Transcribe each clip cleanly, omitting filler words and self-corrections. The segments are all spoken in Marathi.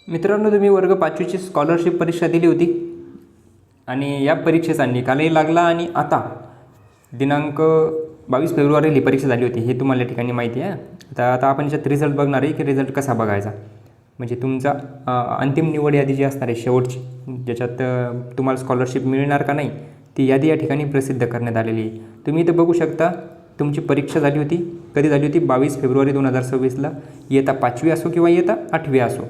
मित्रांनो, तुम्ही वर्ग 5वीची स्कॉलरशिप परीक्षा दिली होती आणि या परीक्षेचा निकालही लागला आणि आता दिनांक 22 फेब्रुवारीला ही परीक्षा झाली होती, हे तुम्हाला या ठिकाणी माहिती आहे. आता आता आपण याच्यात रिझल्ट बघणार आहे की रिझल्ट कसा बघायचा, म्हणजे तुमचा अंतिम निवड यादी जी असणार आहे शेवटची, ज्याच्यात तुम्हाला स्कॉलरशिप मिळणार का नाही ती यादी या ठिकाणी प्रसिद्ध करण्यात आलेली आहे. तुम्ही इथं बघू शकता तुमची परीक्षा झाली होती, कधी झाली होती? 22 फेब्रुवारी 2026ला. इयत्ता 5वी असो किंवा इयत्ता 8वी असो.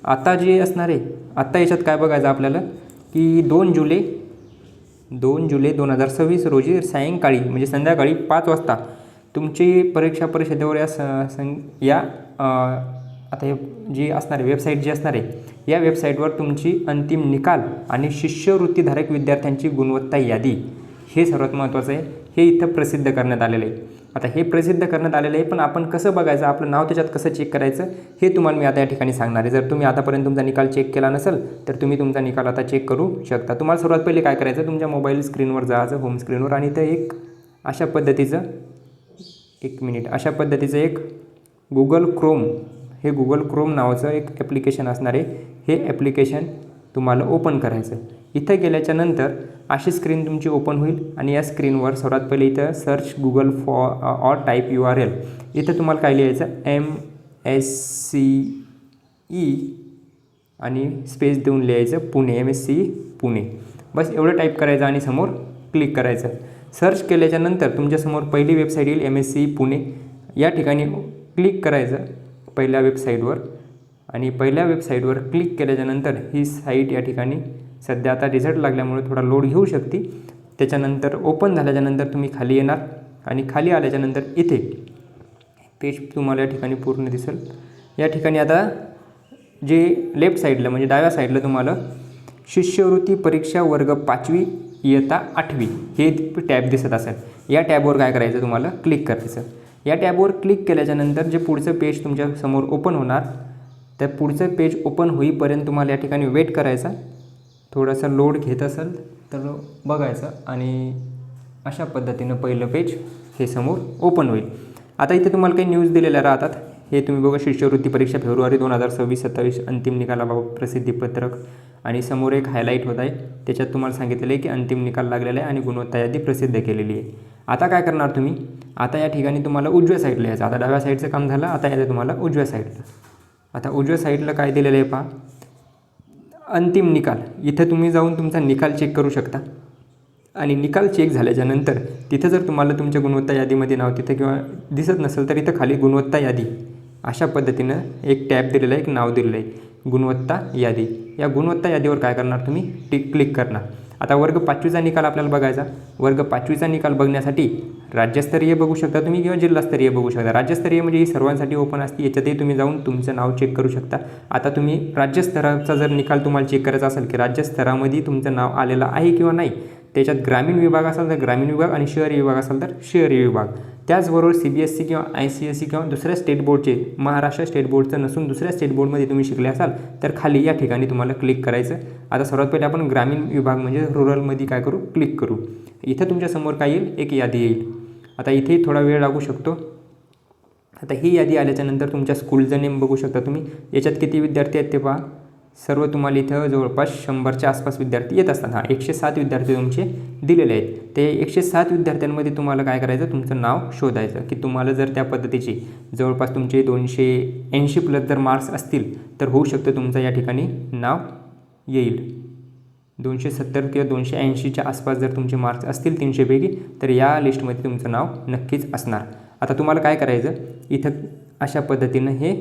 आता जे असणार आहे, आत्ता याच्यात काय बघायचं आपल्याला की 2 जुलै 2026 रोजी सायंकाळी म्हणजे संध्याकाळी 5 वाजता तुमची परीक्षा परिषदेवर आता हे जी असणार आहे वेबसाईट जी असणार आहे, या वेबसाईटवर तुमची अंतिम निकाल आणि शिष्यवृत्तीधारक विद्यार्थ्यांची गुणवत्ता यादी, हे सर्वात महत्त्वाचं आहे, हे इथं प्रसिद्ध करण्यात आलेलं आहे. आता हे प्रसिद्ध करण्यात आलेलं आहे, पण आपण कसं बघायचं, आपलं नाव त्याच्यात कसं चेक करायचं हे तुम्हाला मी आता या ठिकाणी सांगणार आहे. जर तुम्ही आतापर्यंत तुमचा निकाल चेक केला नसेल तर तुम्ही तुमचा निकाल आता चेक करू शकता. तुम्हाला सर्वात पहिले काय करायचं, तुमच्या मोबाईल स्क्रीनवर जायचं, होम स्क्रीनवर, आणि इथं अशा पद्धतीचं एक गुगल क्रोम नावाचं एक ॲप्लिकेशन असणार आहे. हे ॲप्लिकेशन तुम्हाला ओपन करायचं. इथं गेल्याच्या नंतर अशी स्क्रीन तुमची ओपन होईल आणि या स्क्रीनवर सर्वात पहिले इथं search Google for or type URL. इथं तुम्हाला काय लिहायचं, MSCE आणि स्पेस देऊन लिहायचं पुणे, MSCE पुणे. बस एवढं टाईप करायचं आणि समोर क्लिक करायचं. सर्च केल्याच्यानंतर तुमच्यासमोर पहिली वेबसाईट येईल, MSCE पुणे. या ठिकाणी क्लिक करायचं पहिल्या वेबसाईटवर, आणि पहिल्या वेबसाईटवर क्लिक केल्याच्यानंतर ही साईट या ठिकाणी सध्या आता रिझल्ट लागल्यामुळे थोडा लोड घेऊ शकते. त्याच्यानंतर ओपन झाल्याच्यानंतर तुम्ही खाली येणार आणि खाली आल्याच्यानंतर इथे पेज तुम्हाला या ठिकाणी पूर्ण दिसेल. या ठिकाणी आता जे लेफ्ट साईडला म्हणजे डाव्या साईडला तुम्हाला शिष्यवृत्ती परीक्षा वर्ग 5वी इयत्ता 8वी हे टॅब दिसत असेल. या टॅबवर काय करायचं, तुम्हाला क्लिक करायचं. या टॅबवर क्लिक केल्याच्यानंतर जे पुढचं पेज तुमच्यासमोर ओपन होणार, त्या पुढचं पेज ओपन होईपर्यंत तुम्हाला या ठिकाणी वेट करायचा. थोडासा लोड घेत असेल तर बघायचं आणि अशा पद्धतीनं पहिलं पेज हे समोर ओपन होईल. आता इथे तुम्हाला काही न्यूज दिलेल्या राहतात, हे तुम्ही बघा, शिष्यवृत्ती परीक्षा फेब्रुवारी 2026 अंतिम निकालाबाबत प्रसिद्धीपत्रक, आणि समोर एक हायलाईट होत आहे, त्याच्यात तुम्हाला सांगितलेलं आहे की अंतिम निकाल लागलेला आहे आणि गुणवत्ता यादी प्रसिद्ध केलेली आहे. आता काय करणार तुम्ही, आता या ठिकाणी तुम्हाला उजव्या साईडला यायचं. आता डाव्या साईडचं काम झालं, आता यायचं तुम्हाला उजव्या साईडला. आता उजव्या साईडला काय दिलेलं आहे पहा, अंतिम निकाल. इथं तुम्ही जाऊन तुमचा निकाल चेक करू शकता, आणि निकाल चेक झाल्याच्यानंतर तिथं जर तुम्हाला तुमच्या गुणवत्ता यादीमध्ये नाव तिथं किंवा दिसत नसेल तर इथं खाली गुणवत्ता यादी अशा पद्धतीनं एक टॅब दिलेलं आहे, एक नाव दिलेलं आहे, गुणवत्ता यादी. या गुणवत्ता यादीवर काय करणार तुम्ही, क्लिक करणार. आता वर्ग 5वीचा निकाल आपल्याला बघायचा. वर्ग 5वीचा निकाल बघण्यासाठी राज्यस्तरीय बघू शकता तुम्ही किंवा जिल्हास्तरीय बघू शकता. राज्यस्तरीय म्हणजे ही सर्वांसाठी ओपन असते, याच्यातही तुम्ही जाऊन तुमचं नाव चेक करू शकता. आता तुम्ही राज्यस्तराचा जर निकाल तुम्हाला चेक करायचा असेल की राज्यस्तरामध्ये तुमचं नाव आलेलं आहे किंवा नाही, त्याच्यात ग्रामीण विभाग असेल तर ग्रामीण विभाग आणि शहरी विभाग असेल तर शहरी विभाग. त्याचबरोबर CBSE किंवा ICSE किंवा दुसऱ्या स्टेट बोर्डचे, महाराष्ट्र स्टेट बोर्डचं नसून दुसऱ्या स्टेट बोर्डमध्ये तुम्ही शिकले असाल तर खाली या ठिकाणी तुम्हाला क्लिक करायचं. आता सर्वात पहिले आपण ग्रामीण विभाग म्हणजे रुरलमध्ये काय करू, क्लिक करू. इथं तुमच्यासमोर काय येईल, एक यादी येईल. आता इथे थोडा वेळ लागू शकतो. आता ही यादी आल्याच्यानंतर तुमच्या स्कूलचं नेम बघू शकता तुम्ही. याच्यात किती विद्यार्थी आहेत ते पहा. सर्व तुम्हाला इथं जवळपास 100च्या आसपास विद्यार्थी येत असतात. 107 विद्यार्थी तुमचे दिलेले आहेत. ते 107 विद्यार्थ्यांमध्ये तुम्हाला काय करायचं, तुमचं नाव शोधायचं की तुम्हाला जर त्या पद्धतीची जवळपास तुमचे 280+ जर मार्क्स असतील तर होऊ शकतं तुमचं या ठिकाणी नाव येईल. 270 किंवा 280च्या आसपास जर तुमचे मार्क्स असतील 300पैकी तर या लिस्टमध्ये तुमचं नाव नक्कीच असणार. आता तुम्हाला काय करायचं, इथं अशा पद्धतीनं हे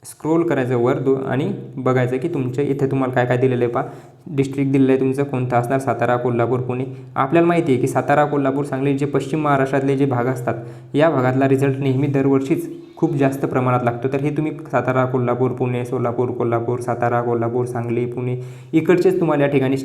स्क्रोल करायचं वर आणि बघायचं की तुमच्या इथे तुम्हाला काय काय दिलेलं आहे पहा. डिस्ट्रिक्ट दिलेलं आहे तुमचं कोणतं असणार, सातारा, कोल्हापूर, पुणे. आपल्याला माहिती आहे की सातारा, कोल्हापूर, सांगली जे पश्चिम महाराष्ट्रातले जे भाग असतात, या भागातला रिझल्ट नेहमी दरवर्षीच खूप जास्त प्रमाणात लागतो. तर हे तुम्ही सातारा, कोल्हापूर, पुणे, सोलापूर, कोल्हापूर, सातारा, कोल्हापूर, सांगली, पुणे इकडचेच तुम्हाला या ठिकाणी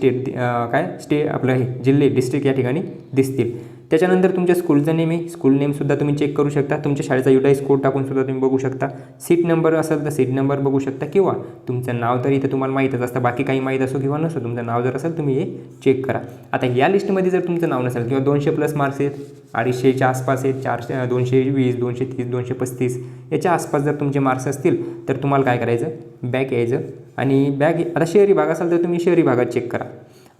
आपलं हे जिल्हे, डिस्ट्रिक्ट या ठिकाणी दिसतील. त्याच्यानंतर तुमच्या स्कूलचं नेम आहे, स्कूल नेमसुद्धा तुम्ही चेक करू शकता. तुमच्या शाळेचा युटाईज कोड टाकूनसुद्धा तुम्ही बघू शकता. सीट नंबर असेल तर सीट नंबर बघू शकता, किंवा तुमचं नाव तर इथं तुम्हाला माहीतच असतं, बाकी काही माहीत असो किंवा नसो, तुमचं नाव जर असेल तुम्ही हे चेक करा. आता या लिस्टमध्ये जर तुमचं नाव नसेल किंवा 200+ मार्क्स आहेत, 250च्या आसपास आहेत, 400, 220, 230, 235 याच्या आसपास जर तुमचे मार्क्स असतील तर तुम्हाला काय करायचं, बॅक यायचं. आणि आता शहरी भाग असाल तर तुम्ही शहरी भागात चेक करा.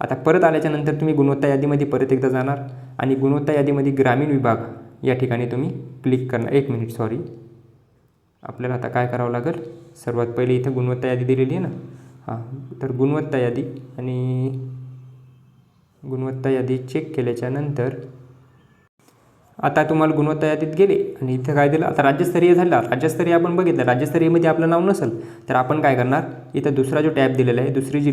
आता परत आल्याच्यानंतर तुम्ही गुणवत्ता यादीमध्ये परत एकदा जाणार आणि गुणवत्ता यादीमध्ये ग्रामीण विभाग या ठिकाणी तुम्ही क्लिक करणार. 1 मिनिट, सॉरी. आपल्याला आता काय करावं लागेल, सर्वात पहिले इथं गुणवत्ता यादी दिलेली आहे ना, तर गुणवत्ता यादी आणि गुणवत्ता यादी चेक केल्याच्यानंतर आता तुम्हाला गुणवत्ता यादीत गेले आणि इथं काय दिलं, आता राज्यस्तरीय झाला. राज्यस्तरीय आपण बघितलं, राज्यस्तरीयमध्ये आपलं नाव नसेल तर आपण काय करणार, इथं दुसरा जो टॅब दिलेला आहे, दुसरी जी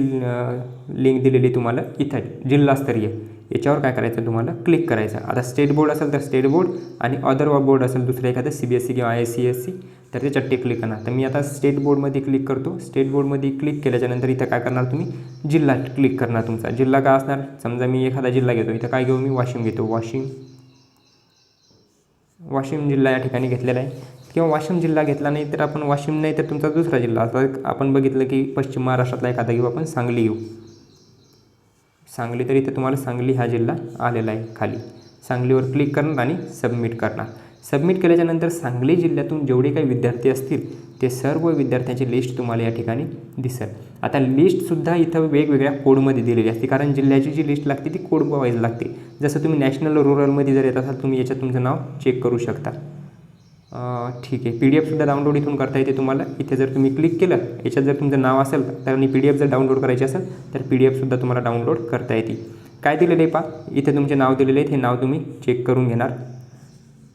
लिंक दिलेली तुम्हाला इथं जिल्हास्तरीय, याच्यावर काय करायचं, तुम्हाला क्लिक करायचं. आता स्टेट बोर्ड असेल तर स्टेट बोर्ड आणि अदर बोर्ड असेल दुसरं एखादं CBSE किंवा ICSE तर त्याच्यात क्लिक करणार. तर मी आता स्टेट बोर्डमध्ये क्लिक करतो. स्टेट बोर्डमध्ये क्लिक केल्याच्यानंतर इथं काय करणार, तुम्ही जिल्हा क्लिक करणार. तुमचा जिल्हा काय असणार, समजा मी एखादा जिल्हा घेतो, इथं काय घेऊ, मी वाशिम घेतो. वाशिम जिल्हा या ठिकाणी घेतलेला आहे, किंवा वाशिम जिल्हा घेतला नाही तर आपण वाशिम नाही तर तुमचा दुसरा जिल्हा. आता आपण बघितलं की पश्चिम महाराष्ट्रातला एखादा घेऊ, आपण सांगली घेऊ. सांगली, तर इथं तुम्हाला सांगली हा जिल्हा आलेला आहे खाली. सांगलीवर क्लिक करणार आणि सबमिट करणार. सबमिट केल्याच्यानंतर सांगली जिल्ह्यातून जेवढे काही विद्यार्थी असतील ते सर्व विद्यार्थ्यांची लिस्ट तुम्हाला या ठिकाणी दिसेल. आता लिस्टसुद्धा इथं वेगवेगळ्या कोडमध्ये दिलेली असते, कारण जिल्ह्याची जी लिस्ट लागते ती कोड वाईज लागते. जसं तुम्ही नॅशनल रूरलमध्ये जर येत असाल तुम्ही याच्यात तुमचं नाव चेक करू शकता. ठीक आहे, PDF सुद्धा डाउनलोड इथून करता येते तुम्हाला. इथे जर तुम्ही क्लिक केलं, याच्यात जर तुमचं नाव असेल तर आणि PDF जर डाउनलोड करायची असेल तर PDF सुद्धा तुम्हाला डाउनलोड करता येते. काय दिलेलं आहे पहा, इथे तुमचे नाव दिलेले आहेत, हे नाव तुम्ही चेक करून घेणार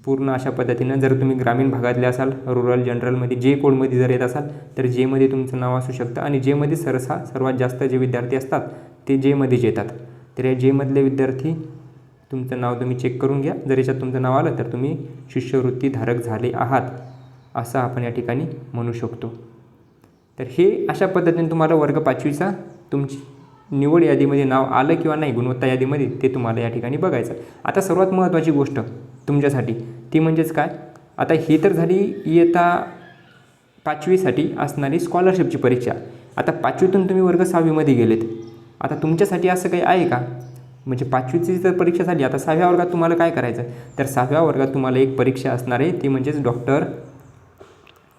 पूर्ण अशा पद्धतीनं. जर तुम्ही ग्रामीण भागातले असाल, रूरल जनरलमध्ये जे कोडमध्ये जर येत असाल तर जेमध्ये तुमचं नाव असू शकतं. आणि जेमध्ये सर्वात जास्त जे विद्यार्थी असतात ते जेमध्येच येतात. तर या जेमधले विद्यार्थी तुमचं नाव तुम्ही चेक करून घ्या. जर याच्यात तुमचं नाव आलं तर तुम्ही शिष्यवृत्ती धारक झाले आहात असं आपण या ठिकाणी म्हणू शकतो. तर हे अशा पद्धतीने तुम्हाला वर्ग 5वीचा तुमची निवड यादीमध्ये नाव आलं किंवा नाही गुणवत्ता यादीमध्ये ते तुम्हाला या ठिकाणी बघायचं. आता सर्वात महत्त्वाची गोष्ट तुमच्यासाठी ती म्हणजेच काय, आता ही तर झाली इयत्ता 5वीसाठी असणारी स्कॉलरशिपची परीक्षा. आता 5वीतून तुम्ही वर्ग 6वीमध्ये गेलेत, आता तुमच्यासाठी असं काही आहे का, म्हणजे 5वीची जर परीक्षा झाली, आता 6व्या वर्गात तुम्हाला काय करायचं, तर 6व्या वर्गात तुम्हाला एक परीक्षा असणार आहे, ती म्हणजेच doctor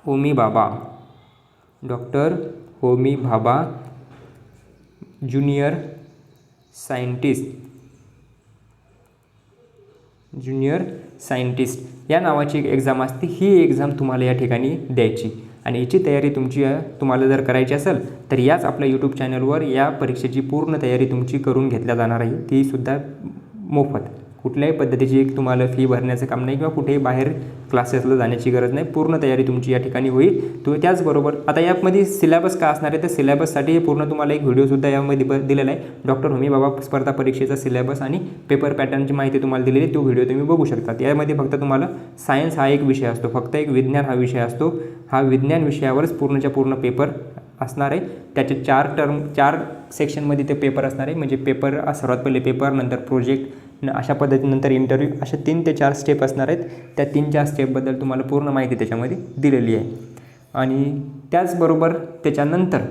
Homi Bhabha junior scientist या नावाची एक एक्झाम असते. ही एक्झाम तुम्हाला या ठिकाणी द्यायची आणि याची तयारी तुम्हाला जर करायची असेल तर याच आपल्या यूट्यूब चॅनलवर या परीक्षेची पूर्ण तयारी तुमची करून घेतल्या जाणार आहे. तीसुद्धा मोफत, कुठल्याही पद्धतीची तुम्हाला फी भरण्याचं काम नाही किंवा कुठेही बाहेर क्लासेसला जाण्याची गरज नाही. पूर्ण तयारी तुमची या ठिकाणी होईल. त्याचबरोबर आता यामध्ये सिलेबस काय असणार आहे, तर सिलेबससाठी हे पूर्ण तुम्हाला एक व्हिडिओसुद्धा यामध्ये दिलेला आहे. डॉक्टर होमी भाभा स्पर्धा परीक्षेचा सिलेबस आणि पेपर पॅटर्नची माहिती तुम्हाला दिलेली आहे, तो व्हिडिओ तुम्ही बघू शकता. यामध्ये फक्त तुम्हाला सायन्स हा एक विषय असतो, फक्त एक विज्ञान हा विषय असतो. हा विज्ञान विषयावरच पूर्णच्या पूर्ण पेपर असणार आहे. त्याचे 4 सेक्शनमध्ये ते पेपर असणार आहे. म्हणजे पेपर सर्वात पहिले पेपर, नंतर प्रोजेक्ट, अशा पद्धतीनंतर इंटरव्ह्यू, अशा 3 ते 4 स्टेप असणार आहेत. त्या 3-4 स्टेपबद्दल तुम्हाला पूर्ण माहिती त्याच्यामध्ये दिलेली आहे. आणि त्याचबरोबर त्याच्यानंतर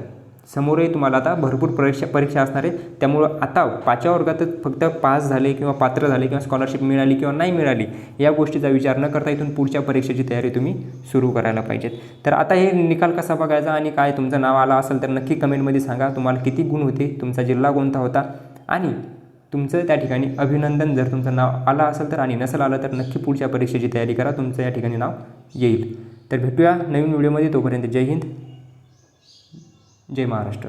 समोरही तुम्हाला आता भरपूर परीक्षा असणार आहे. त्यामुळं आता 5व्या वर्गातच फक्त पास झाले किंवा पात्र झाले किंवा स्कॉलरशिप मिळाली किंवा नाही मिळाली या गोष्टीचा विचार न करता इथून पुढच्या परीक्षेची तयारी तुम्ही सुरू करायला पाहिजेत. तर आता हे निकाल कसा बघायचा आणि काय तुमचं नाव आलं असेल तर नक्की कमेंटमध्ये सांगा. तुम्हाला किती गुण होते, तुमचा जिल्हा कोणता होता आणि तुमचं त्या ठिकाणी अभिनंदन जर तुमचं नाव आलं असेल तर, आणि नसेल आलं तर नक्की पुढच्या परीक्षेची तयारी करा, तुमचं या ठिकाणी नाव येईल. तर भेटूया नवीन व्हिडिओमध्ये. तोपर्यंत जय हिंद, जय महाराष्ट्र.